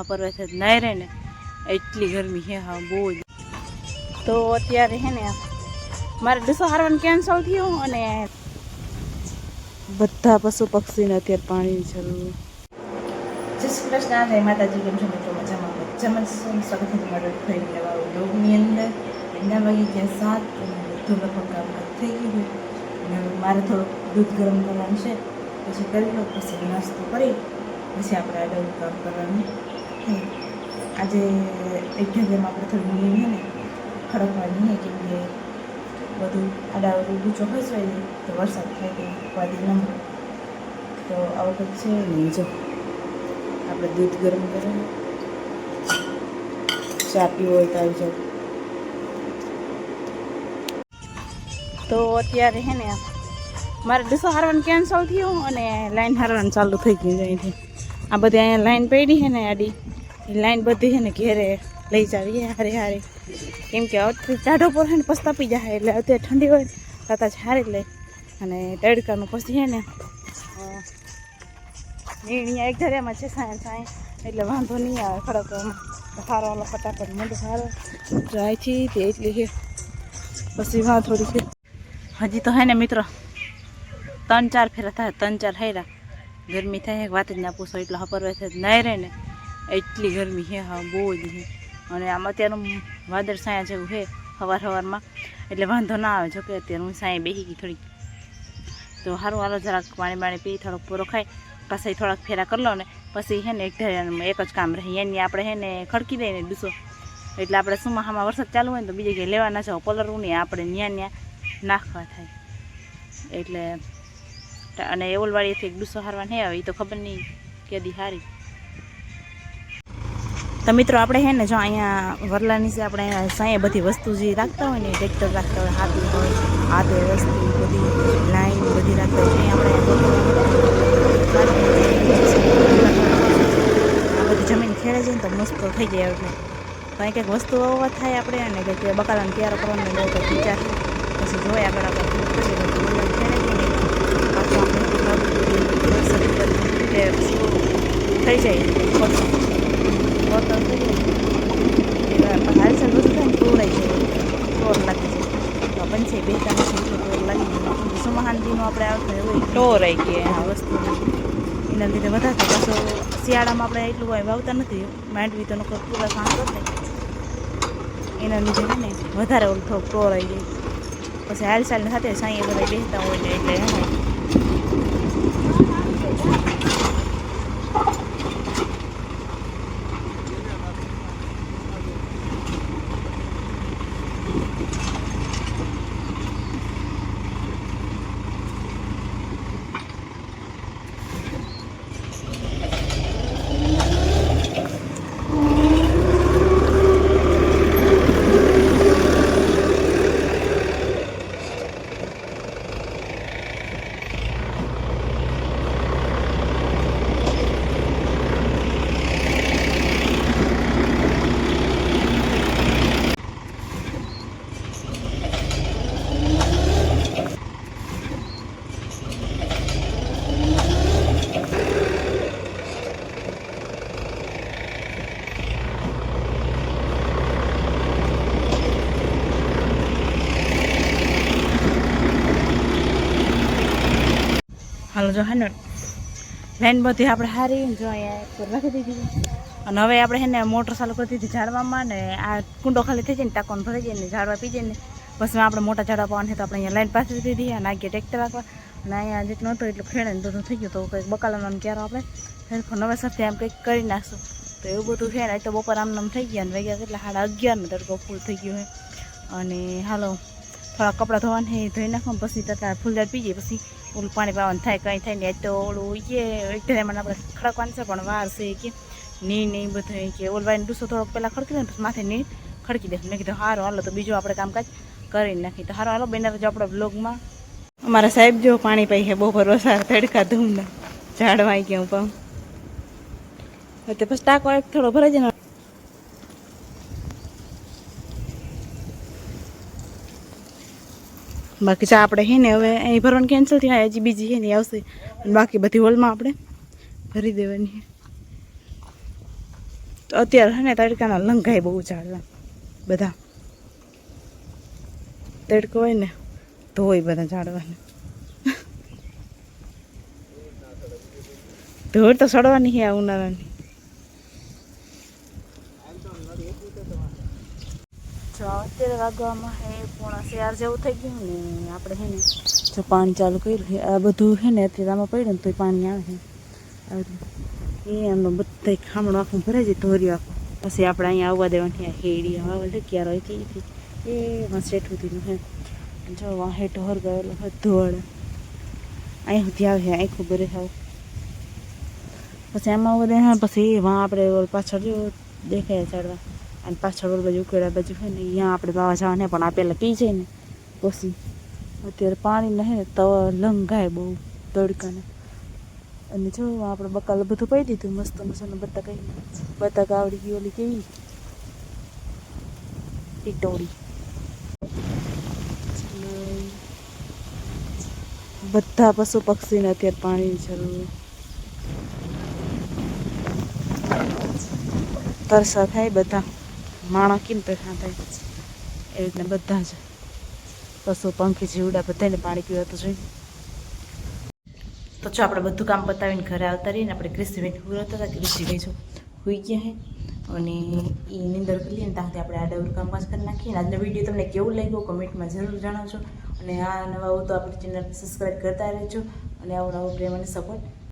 પરવે છે નહીં રહે ને એટલી ગરમી છે હા બહુ જ. તો અત્યારે હે ને મારે ડીસો હારવાનું કેન્સલ થયું અને બધા પશુ પક્ષીને અત્યારે પાણીની જરૂર. જય શ્રી કૃષ્ણ, જય માતાજી. કેમ છો મિત્રો? મજામાં સ્વાગત છે તમારું ફરી નવા વ્લોગની અંદર. એના વાગી ગયા 7 અને બધું લગભગ કામકાજ થઈ ગયું અને હવે મારે થોડુંક દૂધ ગરમ કરવાનું છે, પછી કરી લો, પછી નાસ્તો કરી પછી આપણે આગળ કામ કરવાનું. આજે એક જગ્યામાં આપણે થોડી નીંદ છે ને ખડકવાની છે, કેમ કે બધું આડાવડું ઊંચો ખસવાય તો વરસાદ થાય તો ઉપાધિ ન મળે. તો આવું કંઈક છે નહીં. જો આપણે દૂધ ગરમ કરીને ચા પીવો હોય તો આવી જાવ. તો અત્યારે હે ને મારે ડીસો હારવાનું કેન્સલ થયું અને લાઈન હારવાનું ચાલુ થઈ ગયું. અહીંથી આ બધી અહીંયા લાઈન પડી છે ને આડી એ લાઈન બધી છે ને ઘેરે લઈ જાવી હારે હારે, કેમ કે અત્યારે ટાઢો પર છે ને પછી તપી જાય, એટલે અત્યારે ઠંડી હોય તાતા જ હારી લે અને તડકાનું પછી છે ને અહીંયા એક ધરેમાં છે સાંય એટલે વાંધો નહીં આવે ખડકવામાં. સારો વાલો ફટાફટ મોઢું સારો જાય છે તે એટલી છે પછી વાં થોડી છે. હજી તો હે ને મિત્રો 3-4 ફેરા થાય, 3-4 હેરા ગરમી થાય વાત જ ના પૂછો. એટલે હપરવે છે નહીં રહે ને એટલી ગરમી છે હા બહુ જ છે. અને આમ અત્યારનું વાદળ સાયા જેવું છે સવારમાં, એટલે વાંધો ના આવે. જોકે અત્યારે હું સાંય બેસી ગઈ થોડીક, તો સારું હાલો જરાક પાણી પી થોડોક પૂરો ખાઈ પછી થોડાક ફેરા કરી લો ને પછી છે ને એક જ કામ રહે એની આપણે છે ને ખડકી દઈએ ને ડીસો, એટલે આપણે સુમાહામાં વરસાદ ચાલુ હોય ને તો બીજે ક્યાંય લેવા ના જાવ, પલરવું નહીં, આપણે ન્યા નાખવા થાય. એટલે અને એવલવાડીએથી એક ડીસો હારવાને હે આવે એ તો ખબર નહીં કેદી હારી. તો મિત્રો આપણે છે ને જો અહીંયા વરલા નીચે આપણે સાંયે બધી વસ્તુ જે રાખતા હોય ને, ટ્રેક્ટર રાખતા હોય, હાથી હોય, હાથે વસ્તુ બધી લાઈન બધી રાખતા હોય, અહીંયા આપણે બધી જમીન ખેડે છે ને તો મસ્ત થઈ જાય. એટલે તો અહીં કંઈક વસ્તુ વાવવા થાય આપણે અને કંઈક બકાલાને તૈયાર કરવાનો બહુ કંઈક વિચાર પછી જોઈએ આગળ આપણે ખેડે થઈ જાય હાલચાલ બધું થાય ને તોડાઈ જાય, ટોર લાગી જાય. તો પંચે બે કામ છે એટલું ટોર લાગી જાય. સુમહાનજીનું આપણે આવતું હોય ટોર આવી ગયા આ વસ્તુ, એના લીધે વધારે પાછો શિયાળામાં આપણે એટલું હોય વાવતા નથી માંડવી તો નકર પૂરા કામ કરતા, એના લીધે છે ને વધારે ઓલું થોડુંક ટોર આવી જાય. પછી હાલચાલની સાથે સાંયે બધા બેસતા હોય ને એટલે હાલો જો હે ને લાઈન બધી આપણે હારી જો અહીંયા રાખી દીધી અને હવે આપણે છે ને મોટર ચાલુ કરી દીધી ઝાડવામાં, ને આ કુંડો ખાલી થઈ જાય ને ટાંકોને ભરાઈ જાય ને ઝાડવા પી જાય ને બસ આપણે મોટા ઝાડવા પાવાનું છે. તો આપણે અહીંયા લાઈન પાછી દીધી અને આગળ ટ્રેક્ટર રાખવા અને અહીંયા જેટલું હતું એટલું ખેડે ને બધું થઈ ગયું. તો કંઈક બકાલાનો ક્યારો આપણે નવેસરથી આમ કંઈક કરી નાખશું. તો એવું બધું છે ને તો બપોર આમ થઈ ગયા ને વાગ્યા કેટલા 11:30 ને તડકો ફૂલ થઈ ગયો છે. અને હાલો થોડા કપડાં ધોવાને ધોઈ નાખવા પછી તરતા ફૂલદાર પી જાય પછી ઓલું પાણી પાવાનું થાય કંઈ થાય ને. તો ઓલું એ એક ધરેમાં આપણે ખડકવાનું છે પણ વાર છે કે નહીં બધું કે ઓલવાઈને ડૂસો થોડોક પહેલાં ખડકી દે ને પછી માથે નહીં ખડકી દે. મેં કીધું સારું હાલો તો બીજું આપણે કામકાજ કરી નાખી. તો સારું હાલો બેનર જો આપણે બ્લોગમાં અમારા સાહેબ જો પાણી પાઈ છે બહુ ભરોસા તડકા ધૂમના ઝાડવા આવી ગયા હું પાઉં તો પછી ટાંકો એક થોડો ભરાઈ જાય ને. બાકી ચા આપણે છે ને હવે અહીં ભરવાનું કેન્સલ થયા, હજી બીજી છે ને આવશે બાકી બધી હોલમાં આપણે ભરી દેવાની. તો અત્યારે હે ને તડકાના લંઘાય બહુ ઝાડવા બધા. તડકો હોય ને તો હોય બધા ઝાડવાને. ધોળ તો સડવાની છે આ ઉનાળાની. જો અત્યારે વાગવામાં હે 4:30 જેવું થઈ ગયું ને આપણે હે ને જો પાણી ચાલુ કર્યું છે આ બધું છે ને અત્યારે આમાં પડ્યું ને તો પાણી આવે છે. એ એમનો બધા ખામણું આખું ભરાઈ જાય ધોર્યું આખું. પછી આપણે અહીંયા આવવા દેવાની હેડી હવા ક્યારે હોય કે એ શેઠું દીધું છે. જો હેઠો હરગાવેલો ધોળ અહીં સુધી આવે છે આખું ભરે થાવ. પછી આમાં આવવા દે પછી વાં આપણે પાછળ જો દેખાય ચડવા અને પાછળ ઓલ બાજુ ઉકેડા બાજુ હોય ને અહીંયા આપણે વાવા જવાને પણ આ પહેલાં પી જાય ને પછી અત્યારે પાણી ને હે ને તો લંઘાય બહુ તડકાને. અને જો આપણે બકાલ બધું પાઈ દીધું મસ્ત મજાનું બતક આવડી ગઈ ઓલી કેવી ટીટોળી બધા પશુ પક્ષીને અત્યારે પાણીની જરૂર. તરસા થાય બધા માણસ કેમ તરસા થાય એવી રીતના બધા જ પશુ પંખી જીવડા બધાને પાણી પીવાતું જોઈએ. તો જો આપણે બધું કામ પતાવીને ઘરે આવતા રહીને આપણે ક્રિસ્તીબેન હુરત હતા ક્રિસ્તીભાઈ જો હોઈ ગયા છે અને એ નિંદર કરી લઈએ ને ત્યાંથી આપણે આ ડબલ કામકાજ કરી નાખીએ. આજનો વિડીયો તમને કેવું લાગ્યો કમેન્ટમાં જરૂર જણાવજો અને આ નવા હોય તો આપણી ચેનલ સબસ્ક્રાઈબ કરતા રહેજો અને આવો નવો પ્રેમ અને સપોર્ટ